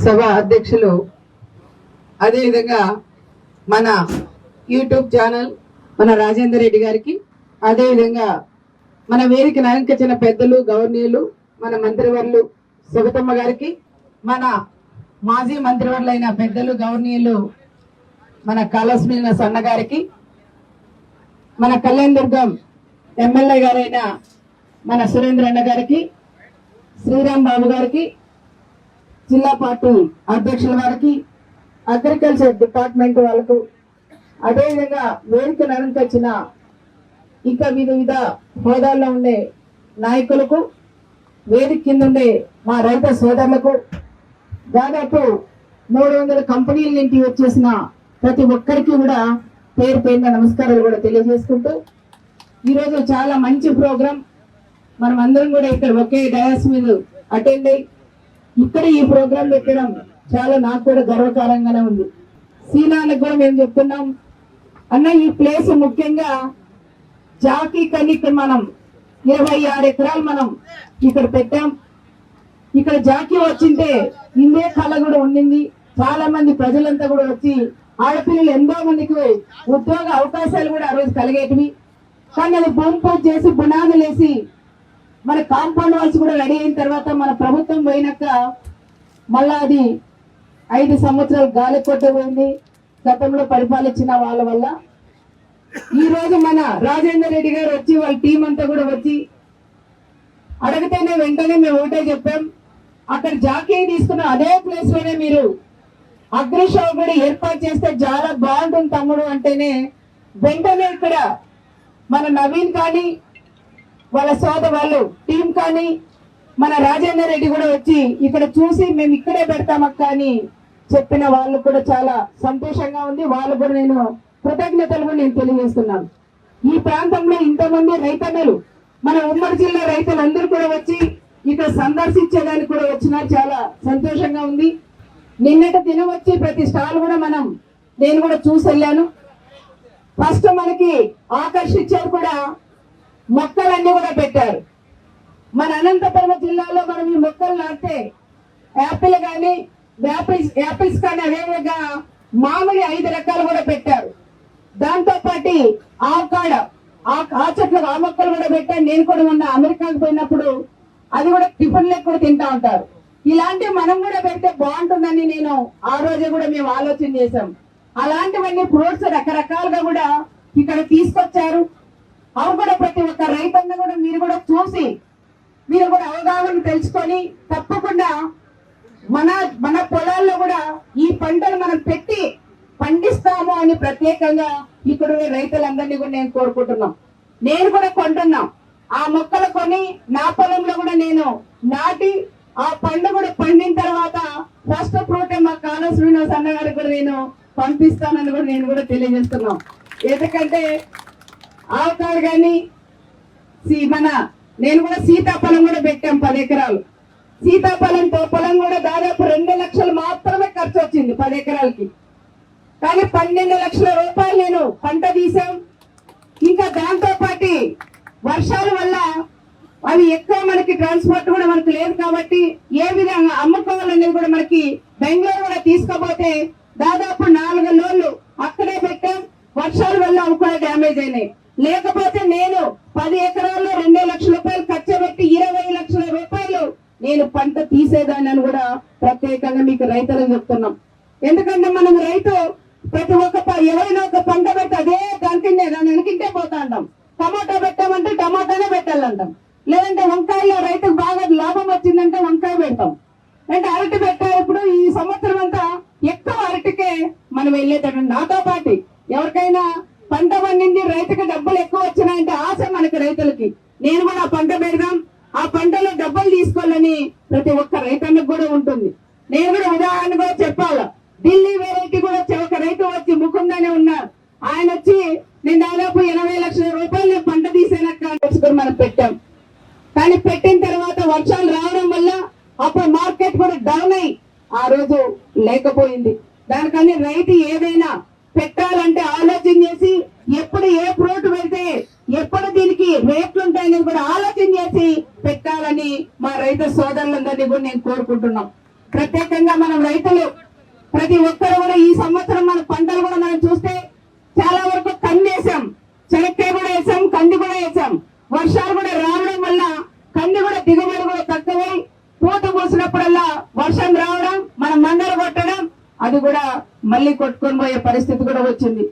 సభ అధ్యక్షులు, అదేవిధంగా మన యూట్యూబ్ ఛానల్ మన రాజేందర్ రెడ్డి గారికి, అదేవిధంగా మన వేదికను అలంకరించిన పెద్దలు, గవర్నీయులు, మన మంత్రివర్యులు సుగతమ్మ గారికి, మన మాజీ మంత్రివర్యులైన పెద్దలు, గవర్నీయులు మన కాళస్మిన సన్న గారికి, మన కళ్యాణ్ దుర్గం ఎమ్మెల్యే గారైన మన సురేంద్ర అన్న గారికి, శ్రీరామ్ బాబు గారికి, జిల్లా పార్టీ అధ్యక్షుల వారికి, అగ్రికల్చర్ డిపార్ట్మెంట్ వాళ్ళకు, అదేవిధంగా వేదికను అలంకరించిన ఇంకా వివిధ హోదాల్లో ఉండే నాయకులకు, వేదిక కింద ఉండే మా రైతు సోదరులకు, దాదాపు 300 కంపెనీల నుంచి వచ్చేసిన ప్రతి ఒక్కరికి కూడా పేరు పేరున నమస్కారాలు కూడా తెలియజేసుకుంటూ, ఈరోజు చాలా మంచి ప్రోగ్రాం. మనం అందరం కూడా ఇక్కడ ఒకే డయాస్ మీద అటెండ్ అయ్యి ఇక్కడ ఈ ప్రోగ్రాం పెట్టడం చాలా నాకు కూడా గర్వకారంగానే ఉంది. సీనానికి కూడా మేము చెప్తున్నాం అన్న, ఈ ప్లేస్ ముఖ్యంగా జాకీ కని ఇక్కడ మనం 26 ఎకరాలు మనం ఇక్కడ పెట్టాం. ఇక్కడ జాకీ వచ్చింటే ఇందే కళ కూడా ఉండింది. చాలా మంది ప్రజలంతా కూడా వచ్చి ఆడపిల్లలు ఎంతో మందికి ఉద్యోగ అవకాశాలు కూడా ఆ రోజు కలిగేటివి. కానీ అది భూమి పూజ చేసి బునాదులు వేసి మన కాంపౌండ్ వాల్స్ కూడా రెడీ అయిన తర్వాత మన ప్రభుత్వం పోయినాక మళ్ళా అది 5 సంవత్సరాలు గాలి కొట్టబోయింది గతంలో పరిపాలించిన వాళ్ళ వల్ల. ఈ రోజు మన రాజేందర్ రెడ్డి గారు వచ్చి వాళ్ళ టీం అంతా కూడా వచ్చి అడిగితేనే వెంటనే మేము ఒకటే చెప్పాం, అక్కడ జాకీ తీసుకున్న అదే ప్లేస్ లోనే మీరు అగ్ని షాప్ కూడా ఏర్పాటు చేస్తే చాలా బాగుంటుంది తమ్ముడు అంటేనే వెంటనే ఇక్కడ మన నవీన్ కానీ వాళ్ళ సోదరు వాళ్ళు టీం కానీ మన రాజేందర్ రెడ్డి కూడా వచ్చి ఇక్కడ చూసి మేము ఇక్కడే పెడతామక్క అని చెప్పిన వాళ్ళు కూడా చాలా సంతోషంగా ఉంది. వాళ్ళు కూడా నేను కృతజ్ఞతలు కూడా నేను తెలియజేస్తున్నాను. ఈ ప్రాంతంలో ఇంతమంది రైతన్నలు, మన ఉమ్మడి జిల్లా రైతులందరూ కూడా వచ్చి ఇక్కడ సందర్శించేదానికి కూడా వచ్చినారు. చాలా సంతోషంగా ఉంది. నిన్నటి దినం వచ్చి ప్రతి స్టాల్ కూడా నేను కూడా చూసి వెళ్ళాను. ఫస్ట్ మనకి ఆకర్షించేది కూడా మొక్కలన్నీ కూడా పెట్టారు. మన అనంతపురం జిల్లాలో మనం ఈ మొక్కలు నాటితే యాపిల్ కానీ యాపిల్స్ కానీ అదేవిధంగా మామిడి 5 రకాలు కూడా పెట్టారు. దాంతో పాటు ఆవకాడ ఆ చెట్లకు ఆ మొక్కలు కూడా పెట్టారు. నేను కూడా మొన్న అమెరికాకు పోయినప్పుడు అది కూడా టిఫిన్ లెక్క కూడా తింటా ఉంటారు. ఇలాంటివి మనం కూడా పెడితే బాగుంటుందని నేను ఆ రోజే కూడా మేము ఆలోచన చేశాం. అలాంటివన్నీ ఫ్రూట్స్ రకరకాలుగా కూడా ఇక్కడ తీసుకొచ్చారు. అవి కూడా ప్రతి ఒక్క రైతన్న కూడా మీరు కూడా చూసి మీరు కూడా అవగాహన తెలుసుకొని తప్పకుండా మన పొలాల్లో కూడా ఈ పంటలు మనం పెట్టి పండిస్తాము అని ప్రత్యేకంగా ఇక్కడ రైతులందరినీ కూడా నేను కోరుకుంటున్నాం. నేను కూడా కొంటున్నాం. ఆ మొక్కలు కొని నా పొలంలో కూడా నేను నాటి ఆ పండు కూడా పండిన తర్వాత ఫస్ట్ ఫ్రూట్ మా కాళ శ్రీనివాస్ అన్న గారికి కూడా నేను పంపిస్తానని కూడా నేను కూడా తెలియజేస్తున్నాం. ఎందుకంటే ఆవకాయ కానీ నేను కూడా సీతాఫలం కూడా పెట్టాం 10 ఎకరాలు. సీతాఫలంతో పొలం కూడా దాదాపు 2 లక్షలు మాత్రమే ఖర్చు వచ్చింది 10 ఎకరాలకి. కానీ 12 లక్షల రూపాయలు నేను పంట తీసాం. ఇంకా దాంతో పాటు వర్షాల వల్ల అవి ఎక్కువ మనకి ట్రాన్స్పోర్ట్ కూడా మనకు లేదు కాబట్టి ఏ విధంగా అమ్ముకోవాలనేది కూడా మనకి బెంగళూరు కూడా తీసుకపోతే దాదాపు 4 లోన్లు అక్కడే పెట్టాం. వర్షాల వల్ల అవి కూడా డ్యామేజ్ అయినాయి. లేకపోతే నేను 10 ఎకరాల్లో 2 లక్షల రూపాయలు ఖర్చు పెట్టి 20 లక్షల రూపాయలు నేను పంట తీసేదాన్ని కూడా ప్రత్యేకంగా మీకు రైతులకు చెప్తున్నాం. ఎందుకంటే మనం రైతు ప్రతి ఒక్క ఎవరైనా ఒక పంట పెట్టి అదే దాని వెనకింటే పోతా అంటాం. టమాటా పెట్టామంటే టమాటానే పెట్టాలంటాం. లేదంటే వంకాయలో రైతుకు బాగా లాభం వచ్చిందంటే వంకాయ పెడతాం. అంటే అరటి పెట్టారు. ఇప్పుడు ఈ సంవత్సరం అంతా ఎక్కువ అరటికే మనం వెళ్ళేటట్టు. నాతో పాటు ఎవరికైనా పంట పండింది రైతుకి డబ్బులు ఎక్కువ వచ్చినాయంటే ఆశ మనకి రైతులకి. నేను కూడా ఆ పంట పెడదాం, ఆ పంటలో డబ్బులు తీసుకోవాలని ప్రతి ఒక్క రైతన్నకు కూడా ఉంటుంది. నేను కూడా ఉదాహరణగా చెప్పాలా, ఢిల్లీ వెరైటీ కూడా ఒక రైతు వచ్చి ముకుందానే ఉన్నారు. ఆయన వచ్చి నేను దాదాపు 80 లక్షల రూపాయలు నేను పంట తీసేనక్క మనం పెట్టాం. కానీ పెట్టిన తర్వాత వర్షాలు రావడం వల్ల అప్పుడు మార్కెట్ కూడా డౌన్ అయ్యి ఆ రోజు లేకపోయింది. దానికని రైతు ఏదైనా పెట్టాలంటే ఆలోచన చేసి ఎప్పుడు ఏ ఫ్రూట్ పెడితే ఎప్పుడు దీనికి రేట్లు ఉంటాయనేది కూడా ఆలోచన చేసి పెట్టాలని మా రైతు సోదరులందరినీ కూడా నేను కోరుకుంటున్నాం. ప్రత్యేకంగా మనం రైతులు ప్రతి ఒక్కరు కూడా ఈ సంవత్సరం మన పంటలు కూడా మనం చూస్తే చాలా వరకు కంది వేసాం, చెనక్కాయ కూడా వేసాం, కంది కూడా వేసాం. వర్షాలు కూడా రావడం వల్ల కంది కూడా దిగుబడి కూడా తక్కువై పూత పూసినప్పుడల్లా వర్షం రావడం, మన మండలు కొట్టడం, అది కూడా మళ్ళీ కొట్టుకొని పోయే పరిస్థితి కూడా వచ్చింది.